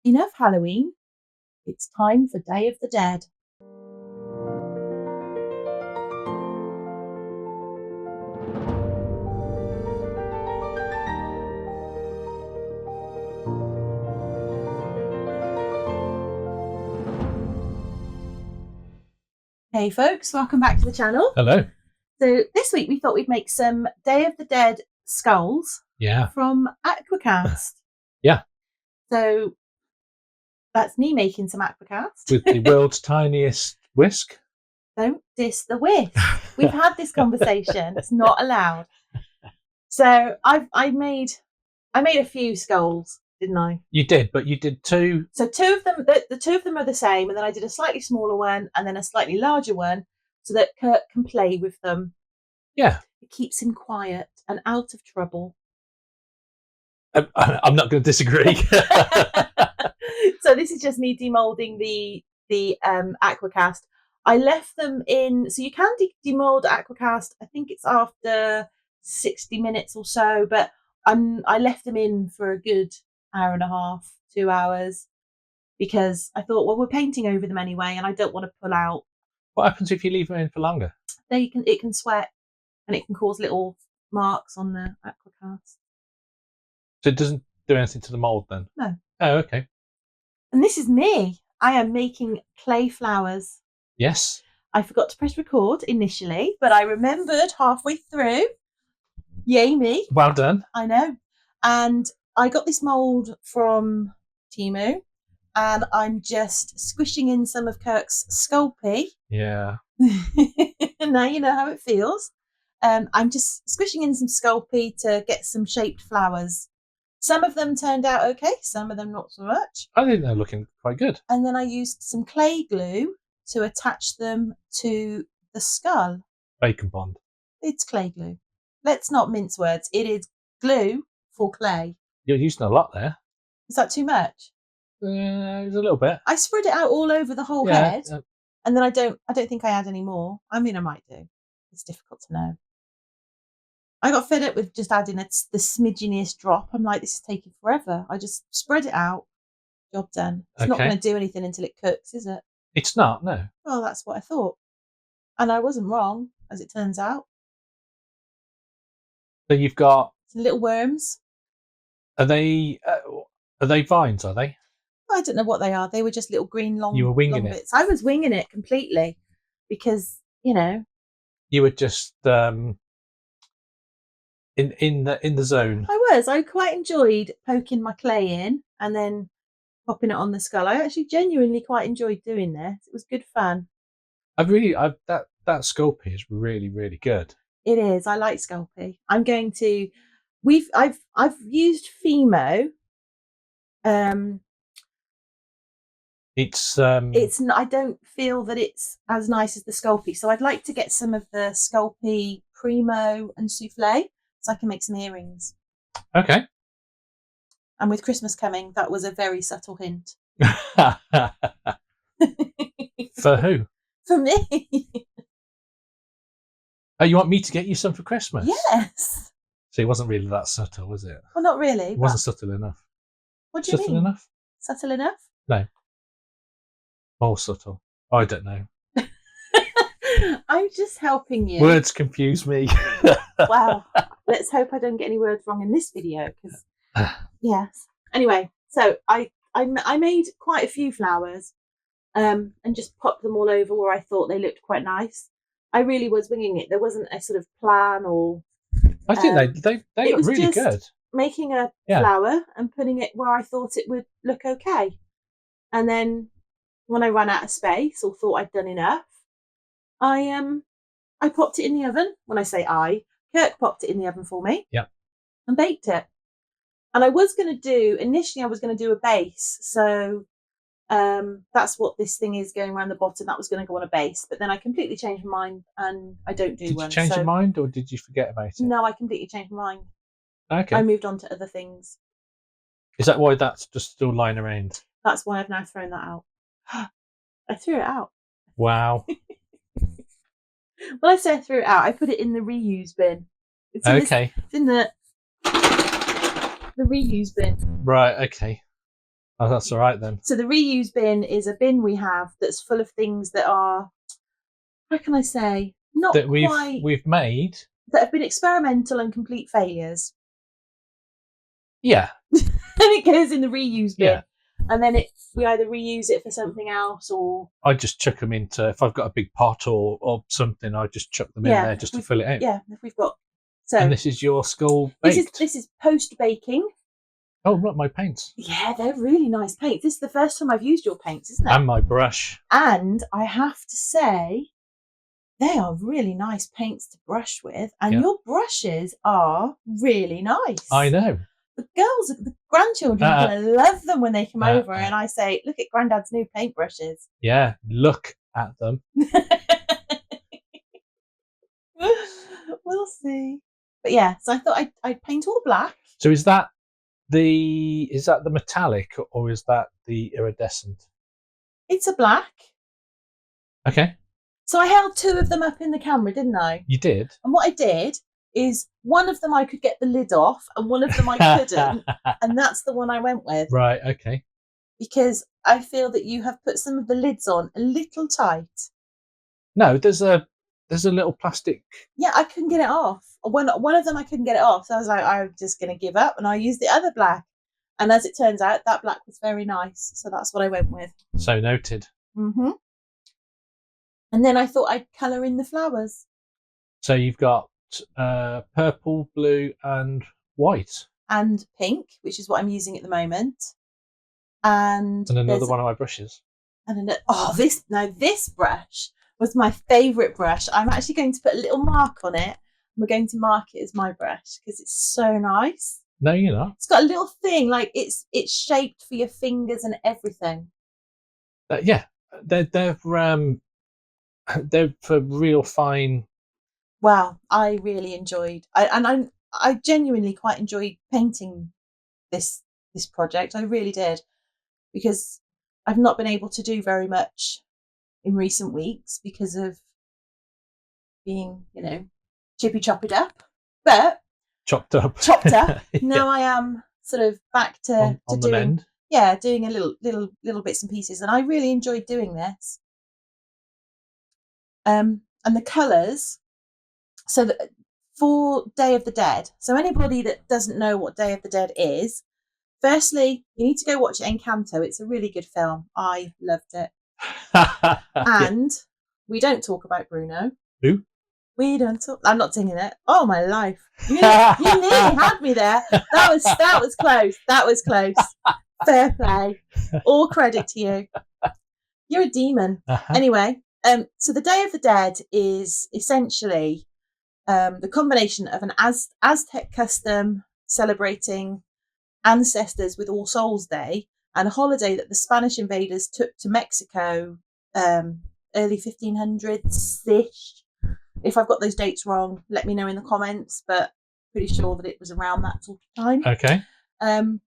Enough Halloween. It's time for Day of the Dead. Hey folks, welcome back to the channel. Hello. So this week we thought we'd make some Day of the Dead skulls. Yeah. From AquaCast. Yeah. So that's me making some AquaCast. With the world's tiniest whisk. Don't diss the whisk. We've had this conversation. It's not allowed. So I made a few skulls, didn't I? You did, but you did two. So two of them, the two of them are the same, and then I did a slightly smaller one and then a slightly larger one so that Kirk can play with them. Yeah. It keeps him quiet and out of trouble. I'm not going to disagree. So this is just me demolding the AquaCast. I left them in, so you can demold AquaCast. I think it's after 60 minutes or so, but I left them in for a good hour and a half, 2 hours, because I thought, well, we're painting over them anyway, and I don't want to pull out. What happens if you leave them in for longer? It can sweat, and it can cause little marks on the AquaCast. So it doesn't do anything to the mould then? No. Oh, okay. And this is me. I am making clay flowers. Yes. I forgot to press record initially, but I remembered halfway through. Yay me. Well done. I know. And I got this mould from Temu, and I'm just squishing in some of Kirk's Sculpey. Yeah. Now you know how it feels. I'm just squishing in some Sculpey to get some shaped flowers. Some of them turned out okay, some of them not so much. I think they're looking quite good. And then I used some clay glue to attach them to the skull. Bacon bond. It's clay glue. Let's not mince words. It is glue for clay. You're using a lot there. Is that too much? It's a little bit. I spread it out all over the whole head, and then I don't think I add any more. I mean, I might do. It's difficult to know. I got fed up with just adding the smidgeniest drop. I'm like, this is taking forever. I just spread it out. Job done. It's not going to do anything until it cooks, is it? It's not, no. Well, that's what I thought. And I wasn't wrong, as it turns out. So you've got some little worms. Are they vines, are they? I don't know what they are. They were just little green long. You were winging it. Bits. I was winging it completely because, you know. You were just in the zone. I was. I quite enjoyed poking my clay in and then popping it on the skull. I actually genuinely quite enjoyed doing this. It was good fun. That Sculpey is really, really good. It is. I like Sculpey. I'm going to. I've used Fimo. It's I don't feel that it's as nice as the Sculpey, so I'd like to get some of the Sculpey Primo and Souffle so I can make some earrings. Okay. And with Christmas coming, that was a very subtle hint. For who? For me. Oh, you want me to get you some for Christmas? Yes. So it wasn't really that subtle, was it? Well, not really. It wasn't subtle enough. What do you mean? Subtle enough? Subtle enough? No. More subtle. I don't know. I'm just helping you. Words confuse me. Wow. Let's hope I don't get any words wrong in this video, because yes. Anyway, so I made quite a few flowers, and just popped them all over where I thought they looked quite nice. I really was winging it. There wasn't a sort of plan or. I think they look really good. Making a flower and putting it where I thought it would look okay, and then when I ran out of space or thought I'd done enough, I popped it in the oven. When I say Kirk popped it in the oven for me. Yeah. And baked it. And I was going to do a base. So that's what this thing is going around the bottom. That was going to go on a base. But then I completely changed my mind and I don't do one. Did you change your mind or did you forget about it? No, I completely changed my mind. Okay. I moved on to other things. Is that why that's just still lying around? That's why I've now thrown that out. I threw it out. Wow. Well, I say I threw it out. I put it in the reuse bin. It's in the reuse bin. Right. Okay. Oh, that's all right then. So the reuse bin is a bin we have that's full of things that are, how can I say, not That quite, we've made. that have been experimental and complete failures. Yeah. And it goes in the reuse bin. Yeah. And then we either reuse it for something else, or I just chuck them into, if I've got a big pot or something, I just chuck them in there just to fill it out. Yeah, if we've got. So And this is your skull baked. This is post baking. Oh, look, my paints. Yeah, they're really nice paints. This is the first time I've used your paints, isn't it? And my brush. And I have to say, they are really nice paints to brush with, and your brushes are really nice. I know. The grandchildren are going to love them when they come over, and I say, look at Granddad's new paintbrushes. Yeah, look at them. We'll see. But yeah, so I thought I'd paint all the black. So is that the metallic, or is that the iridescent? It's a black. Okay. So I held two of them up in the camera, didn't I? You did. And what I did is one of them I could get the lid off, and one of them I couldn't, and that's the one I went with. Right. Okay. Because I feel that you have put some of the lids on a little tight. No, there's a little plastic. Yeah, I couldn't get it off. One of them I couldn't get it off, so I was like, I'm just going to give up, and I used the other black. And as it turns out, that black was very nice, so that's what I went with. So noted. Mm-hmm. And then I thought I'd colour in the flowers. So you've got purple, blue, and white, and pink, which is what I'm using at the moment. And another one of my brushes. And this brush was my favourite brush. I'm actually going to put a little mark on it. We're going to mark it as my brush because it's so nice. No, you're not. It's got a little thing, like it's shaped for your fingers and everything. Yeah, they're for real fine. Wow, I really enjoyed. I genuinely quite enjoyed painting this project. I really did, because I've not been able to do very much in recent weeks because of being, chippy chopped up. But chopped up. Now I am sort of back to doing a little bits and pieces, and I really enjoyed doing this. And the colours. So for Day of the Dead. So anybody that doesn't know what Day of the Dead is, firstly, you need to go watch Encanto. It's a really good film. I loved it. And we don't talk about Bruno. Who? We don't talk. I'm not singing it. Oh my life! You nearly had me there. That was close. That was close. Fair play. All credit to you. You're a demon. Anyway, so the Day of the Dead is essentially the combination of an Aztec custom celebrating ancestors with All Souls Day and a holiday that the Spanish invaders took to Mexico early 1500s-ish. If I've got those dates wrong, let me know in the comments, but pretty sure that it was around that sort of time. Okay. And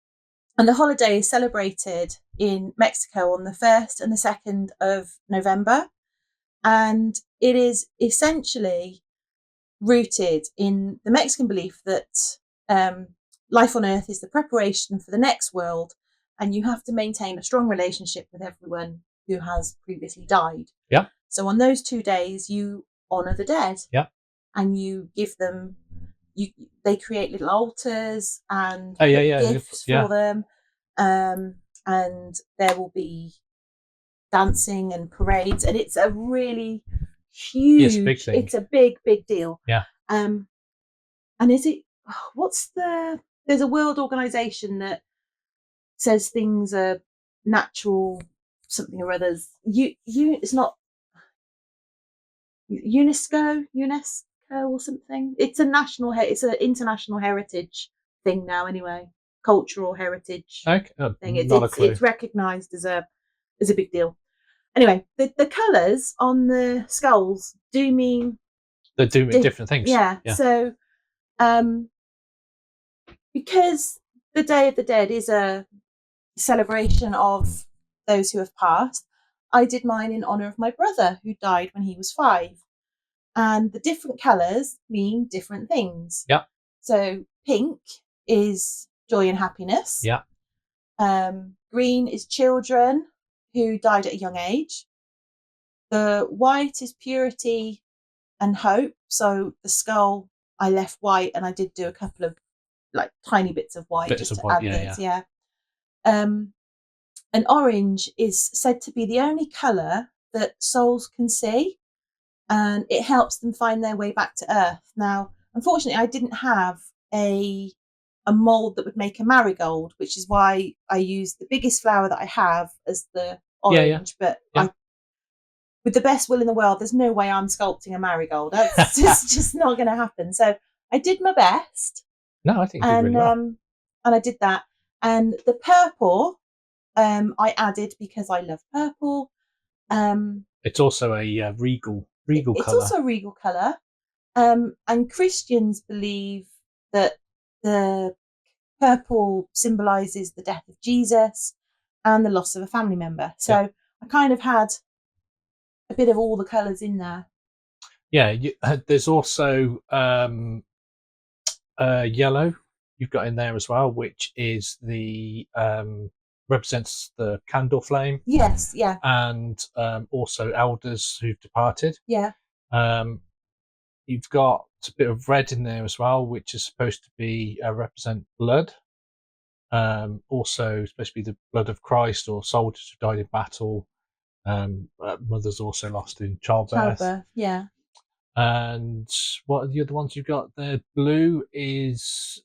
the holiday is celebrated in Mexico on the 1st and the 2nd of November. And it is essentially rooted in the Mexican belief that life on Earth is the preparation for the next world, and you have to maintain a strong relationship with everyone who has previously died. Yeah. So on those 2 days, you honour the dead. Yeah. And you give them, they create little altars and gifts for them. And there will be dancing and parades, and it's a really huge, big thing. It's a big deal. Yeah. And is it, there's a world organization that says things are natural something or others. It's not UNESCO or something. It's it's an international heritage thing now anyway. Cultural heritage thing. It's recognised as a big deal. Anyway, the colours on the skulls do mean different things. Yeah. So because the Day of the Dead is a celebration of those who have passed, I did mine in honour of my brother who died when he was 5. And the different colours mean different things. Yeah. So pink is joy and happiness. Yeah. Green is children who died at a young age. The white is purity and hope. So the skull, I left white, and I did do a couple of like tiny bits of white just to add things. Yeah. And orange is said to be the only colour that souls can see, and it helps them find their way back to Earth. Now, unfortunately, I didn't have a mould that would make a marigold, which is why I used the biggest flower that I have as the orange. But with the best will in the world, there's no way I'm sculpting a marigold. That's just not going to happen. So I did my best. No, I think you did really well. And I did that. And the purple, I added because I love purple. It's also a regal colour. It's also a regal colour. And Christians believe that the purple symbolises the death of Jesus and the loss of a family member. So I kind of had a bit of all the colours in there. Yeah, there's also yellow you've got in there as well, which is the represents the candle flame. Yes, yeah. And also elders who've departed. Yeah. You've got a bit of red in there as well, which is supposed to be represent blood. Also supposed to be the blood of Christ or soldiers who died in battle. Mothers also lost in childbirth. Yeah. And what are the other ones you've got there? Blue is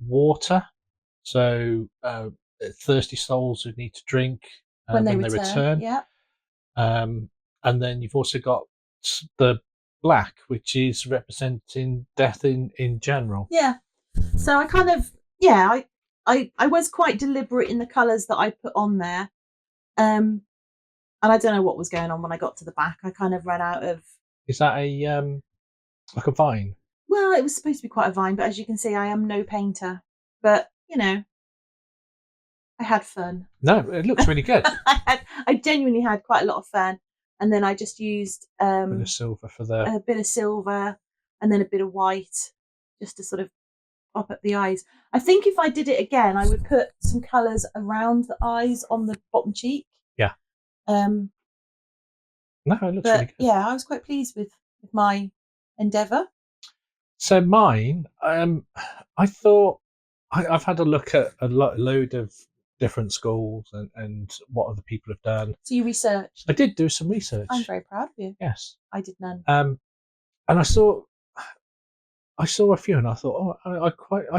water. So thirsty souls who need to drink when they return. Yeah. And then you've also got the black, which is representing death in general. Yeah. So I kind of, I was quite deliberate in the colours that I put on there. And I don't know what was going on when I got to the back. I kind of ran out of... Is that a like a vine? Well, it was supposed to be quite a vine, but as you can see, I am no painter. But, you know, I had fun. No, it looks really good. I genuinely had quite a lot of fun. And then I just used a bit of silver for a bit of silver and then a bit of white just to sort of pop up the eyes. I think if I did it again, I would put some colours around the eyes on the bottom cheek. Yeah. No, it looks really good. Yeah, I was quite pleased with my endeavour. So mine, I thought I've had a look at a load of different schools and what other people have done. So you researched? I did do some research. I'm very proud of you. Yes. I did none. And I saw a few, and I thought, I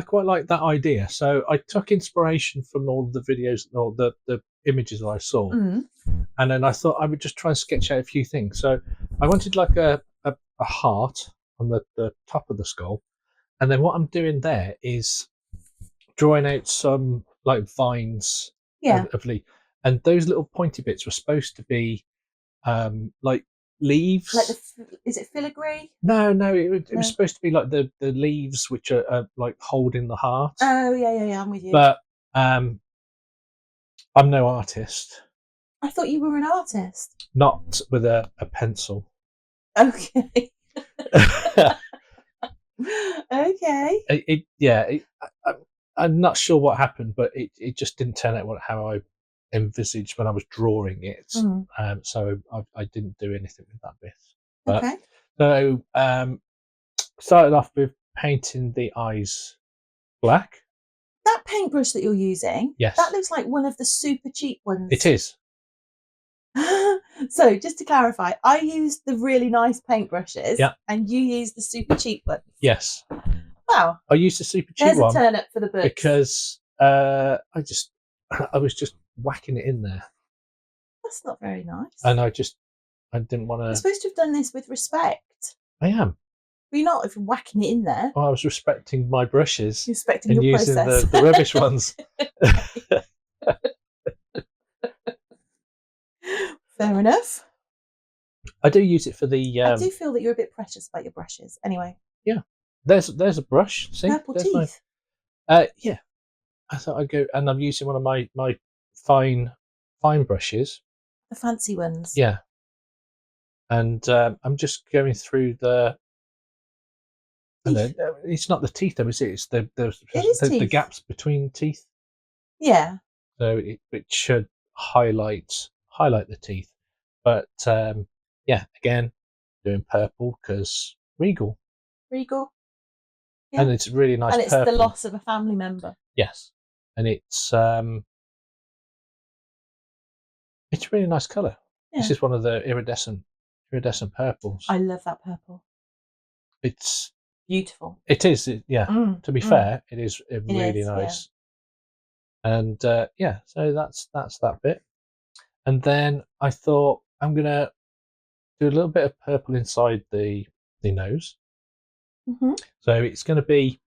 quite like that idea. So I took inspiration from all the videos or the images that I saw, and then I thought I would just try and sketch out a few things. So I wanted like a heart on the top of the skull, and then what I'm doing there is drawing out some like vines of leaf, and those little pointy bits were supposed to be like leaves. Like is it filigree? No, it was supposed to be like the leaves which are like holding the heart. Oh yeah, I'm with you. But I'm no artist. I thought you were an artist. Not with a pencil. Okay. Okay. I'm not sure what happened, but it just didn't turn out how I envisaged when I was drawing it. So I didn't do anything with that bit. But, okay. So started off with painting the eyes black. That paintbrush that you're using, yes, that looks like one of the super cheap ones. It is. So just to clarify, I used the really nice paintbrushes, and you used the super cheap ones. Yes. Wow. I used the super cheap one. There's a turn up for the books. Because I was just whacking it in there. That's not very nice. And I didn't want to... You're supposed to have done this with respect. I am. But you're not if you're whacking it in there. Well, I was respecting my brushes. Respecting your using process. the rubbish ones. Fair enough. I do use it for the... I do feel that you're a bit precious about your brushes. Anyway. Yeah. There's a brush. See? Purple teeth. Yeah. I thought I'd go... And I'm using one of my fine brushes. The fancy ones. Yeah. And I'm just going through the... it's not the teeth though, is it? It's the teeth. gaps between teeth. Yeah. so it should highlight the teeth. But yeah, again, doing purple because regal, yeah. and it's really nice. And it's purple. the loss of a family member. Yes, and it's a really nice colour. Yeah. This is one of the iridescent purples. I love that purple. It's beautiful. It is, yeah. To be fair, it is really nice. Yeah. And yeah, so that's that bit. And then I thought I'm gonna do a little bit of purple inside the nose. So it's going to be,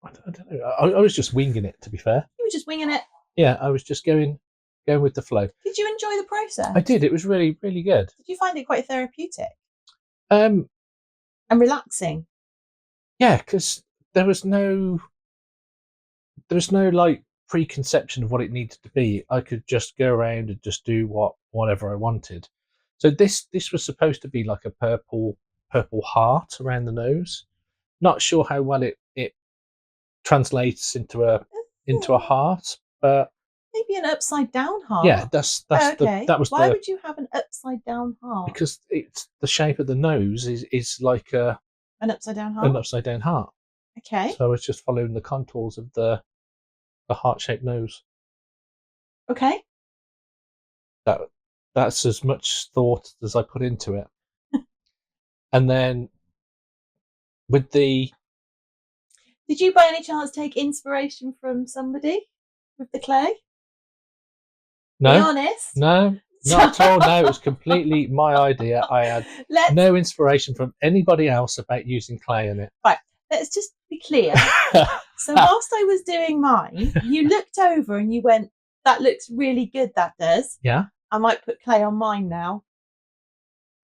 I don't know. I was just winging it, to be fair. You were just winging it. Yeah, I was just going with the flow. Did you enjoy the process? I did. It was really, really good. Did you find it quite therapeutic? And relaxing? Yeah, because there was no like preconception of what it needed to be. I could just go around and just do whatever I wanted. So this was supposed to be like a purple heart around the nose. Not sure how well it translates into a heart, but maybe an upside down heart. Yeah, that's okay. Why would you have an upside down heart? Because it's the shape of the nose is like an upside down heart. An upside down heart. Okay. So I was just following the contours of the heart shaped nose. Okay. That's as much thought as I put into it. And then with the. Did you by any chance take inspiration from somebody with the clay? No. Be honest. No, not at all. No, it was completely my idea. I had no inspiration from anybody else about using clay in it. Right. Let's just be clear. So whilst I was doing mine, you looked over and you went, "That looks really good. That does." Yeah. I might put clay on mine now.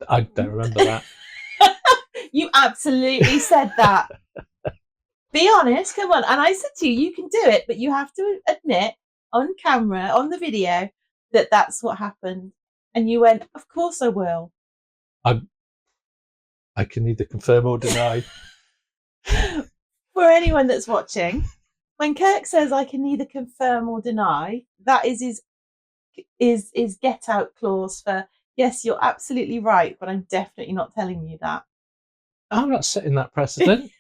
I don't remember that. You absolutely said that. Be honest, come on. And I said to you, you can do it, but you have to admit on camera, on the video, that that's what happened. And you went, "Of course I will." I can neither confirm or deny. For anyone that's watching, when Kirk says I can neither confirm or deny, that is his get out clause for, yes, you're absolutely right, but I'm definitely not telling you that. I'm not setting that precedent.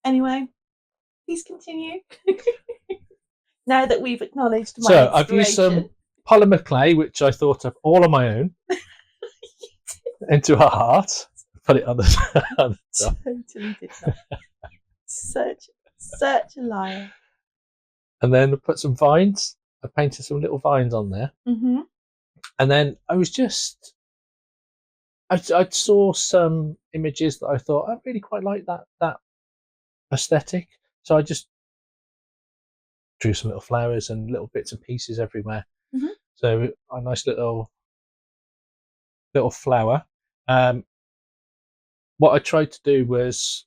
Anyway, please continue. Now that we've acknowledged my So I've used some Polymer-Clay, which I thought of all on my own, into a heart. Put it on the top. Totally did that. Such a liar. And then put some vines. I painted some little vines on there. And then I was just, I saw some images that I thought I really quite like that aesthetic. So I just drew some little flowers and little bits and pieces everywhere. So a nice little flower. What I tried to do was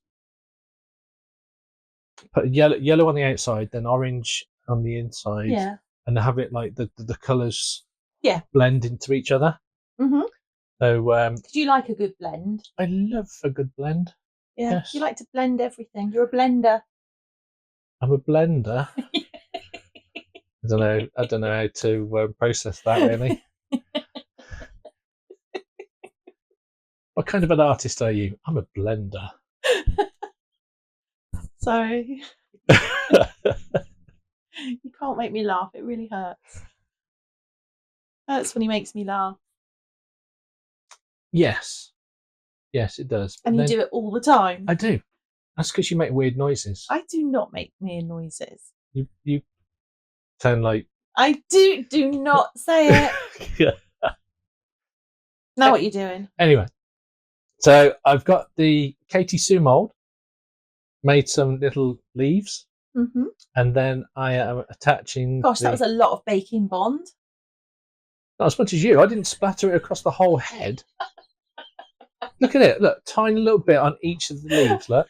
put yellow on the outside, then orange on the inside, and have it like the colours blend into each other. So did you like a good blend? I love a good blend. Yeah, yes. You like to blend everything. You're a blender. I'm a blender. I don't know how to process that really. What kind of an artist are you? I'm a blender. Sorry. You can't make me laugh. It really hurts. Hurts when he makes me laugh. Yes, it does. And you do it all the time. I do. That's because you make weird noises. I do not make weird noises. You sound like. I do. Do not say it. Now what are you doing? Anyway, so I've got the Katie Sue mold. Made some little leaves, and then I am attaching. Gosh, that was a lot of baking bond. Not as much as you. I didn't splatter it across the whole head. Look at it. Look, tiny little bit on each of the leaves. Look.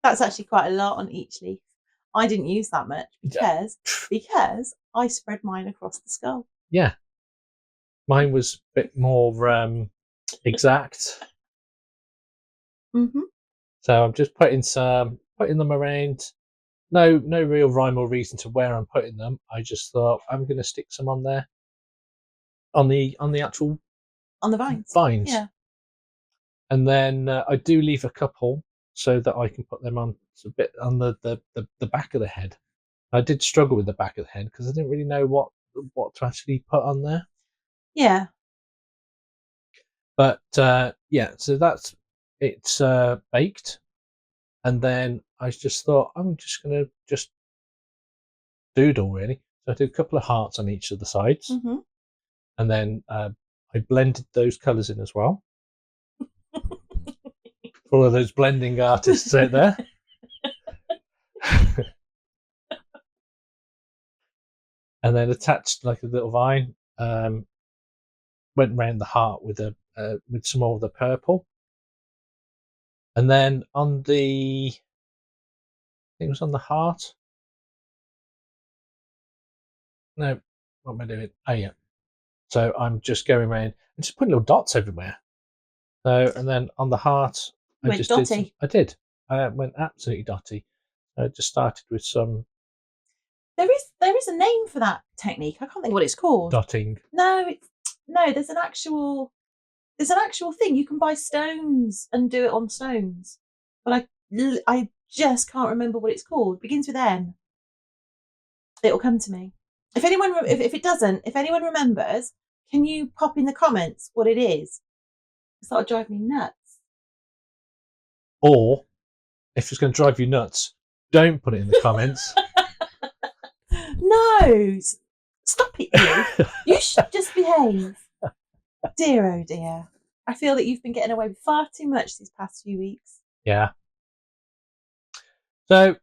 That's actually quite a lot on each leaf. I didn't use that much because I spread mine across the skull. Yeah, mine was a bit more exact. So I'm just putting them around. No real rhyme or reason to where I'm putting them. I just thought I'm going to stick some on there on the actual On the vines. vines. Yeah. And then I do leave a couple so that I can put them on a bit on the back of the head. I did struggle with the back of the head because I didn't really know what to actually put on there. Yeah. But yeah, so it's baked, and then I just thought I'm just gonna just doodle really. So I did a couple of hearts on each of the sides, and then I blended those colours in as well. For all of those blending artists out there. And then attached like a little vine. Went round the heart with some more of the purple, and then on the, I think it was on the heart. No, what am I doing? Oh yeah. So I'm just going around and just putting little dots everywhere. So and then on the heart, I just dotty. I went absolutely dotty. I just started with some. There is a name for that technique. I can't think what it's called. Dotting. No, there's an actual thing. You can buy stones and do it on stones. But I just can't remember what it's called. It begins with N. It'll come to me. If anyone if anyone remembers, can you pop in the comments what it is? Because that'll drive me nuts. Or if it's going to drive you nuts, don't put it in the comments. No, stop it, you. You should just behave. Dear, oh dear. I feel that you've been getting away with far too much these past few weeks. Yeah. So,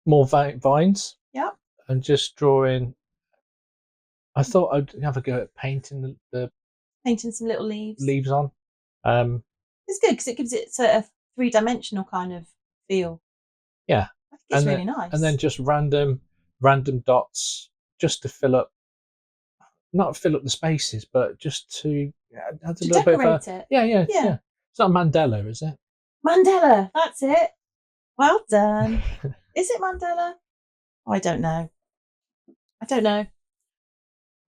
more vines. Yeah. And just drawing. I thought I'd have a go at painting painting some little leaves on. It's good because it gives it a three-dimensional kind of feel. Yeah. I think it's really nice. And then just random dots just to fill up, not fill up the spaces, but just to add a little bit of it. Yeah. It's not Mandela, is it? Mandela, that's it. Well done. Is it Mandela? Oh, I don't know.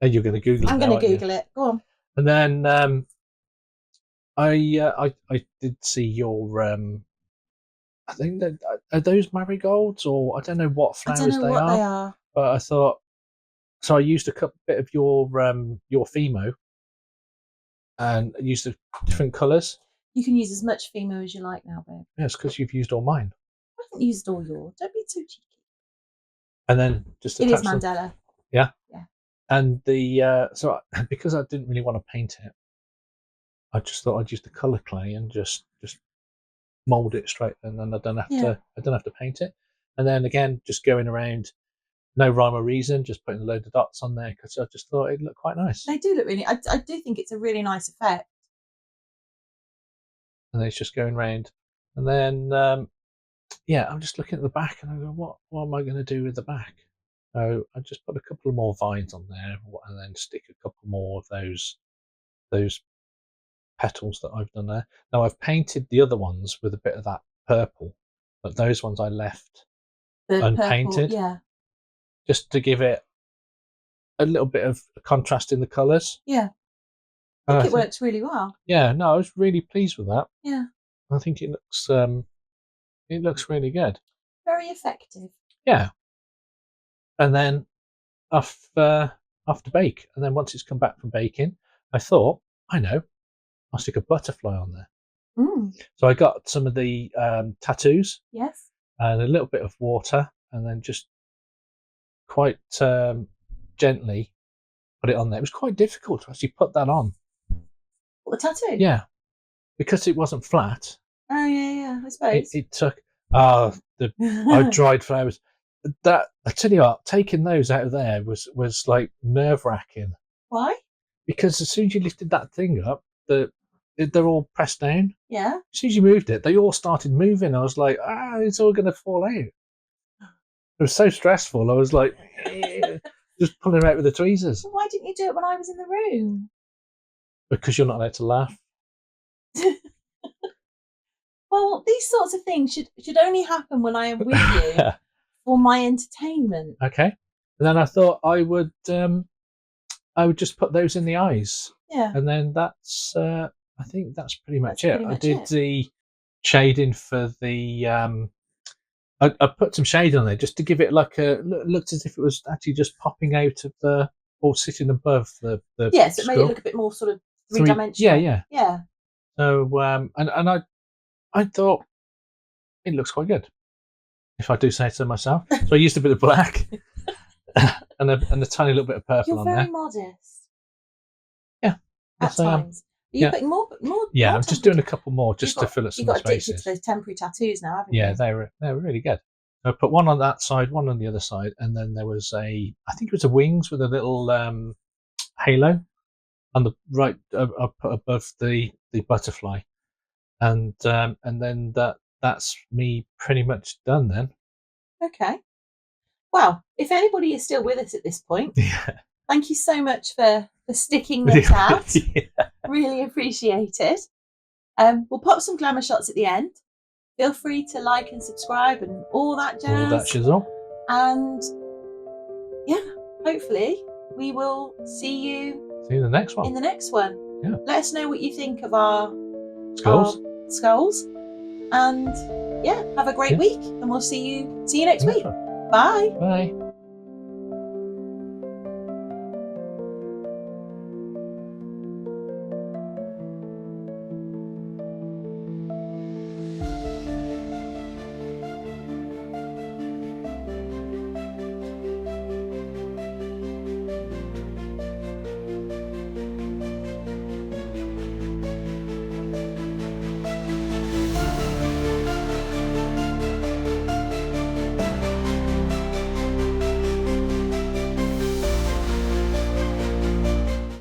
And you're going to Google it. I'm going to Google it. Go on. And then I did see your I think that are those marigolds, or I don't know what flowers they are. But I thought, so I used a bit of your Fimo and used the different colours. You can use as much Fimo as you like now, babe. Yes, because you've used all mine. I haven't used all yours. Don't be too cheeky. And then just it is Mandela. Yeah. Yeah. And the so because I didn't really want to paint it, I just thought I'd use the colour clay and just mold it straight, and then I don't have to paint it. And then again, just going around, no rhyme or reason, just putting a load of dots on there because I just thought it'd look quite nice. They do look really. I do think it's a really nice effect. And then it's just going around, and then yeah, I'm just looking at the back, and I go, what am I going to do with the back? So I just put a couple of more vines on there, and then stick a couple more of those petals that I've done there. Now I've painted the other ones with a bit of that purple, but those ones I left unpainted, purple, just to give it a little bit of contrast in the colours. Yeah, I think it works really well. Yeah, no, I was really pleased with that. Yeah, I think it looks really good. Very effective. Yeah, and then off to bake, and then once it's come back from baking, I thought, I know, I'll stick a butterfly on there. So I got some of the tattoos. Yes. And a little bit of water, and then just quite gently put it on there. It was quite difficult to actually put that on. What, the tattoo? Yeah, because it wasn't flat. Oh yeah, I suppose. It took I dried flowers. That, I tell you what, taking those out of there was like nerve-wracking. Why? Because as soon as you lifted that thing up, they're all pressed down. Yeah. As soon as you moved it, they all started moving. I was like, it's all going to fall out. It was so stressful. I was like, just pulling them out with the tweezers. Well, why didn't you do it when I was in the room? Because you're not allowed to laugh. Well, these sorts of things should only happen when I am with you for my entertainment. Okay. And then I thought I would just put those in the eyes. Yeah. And then that's I think that's pretty much That's it. pretty I much did it. the shading for the I put some shade on there just to give it like looked as if it was actually just popping out of the or sitting above the Yes, it made it skull. look a bit more sort of three-dimensional. Yeah. So and I thought it looks quite good, if I do say so myself. So I used a bit of black and a tiny little bit of purple You're on very there. modest. Yeah. At Yes, I am. times. Are you putting more? Yeah, more I'm just doing a couple more just to fill up You some of the got addicted to spaces. those temporary tattoos now, haven't you? Yeah, they were really good. I put one on that side, one on the other side, and then there was I think it was a wings with a little halo on the right up above the butterfly, and then that's me pretty much done then. Okay. Well, if anybody is still with us at this point, Yeah. thank you so much for sticking this out. Yeah. Really appreciate it. We'll pop some glamour shots at the end. Feel free to like and subscribe and all that jazz. All that shizzle. And yeah, hopefully we will see you in the next one. Yeah. Let us know what you think of our skulls. And yeah, have a great week, and we'll see you next week. Bye. Bye.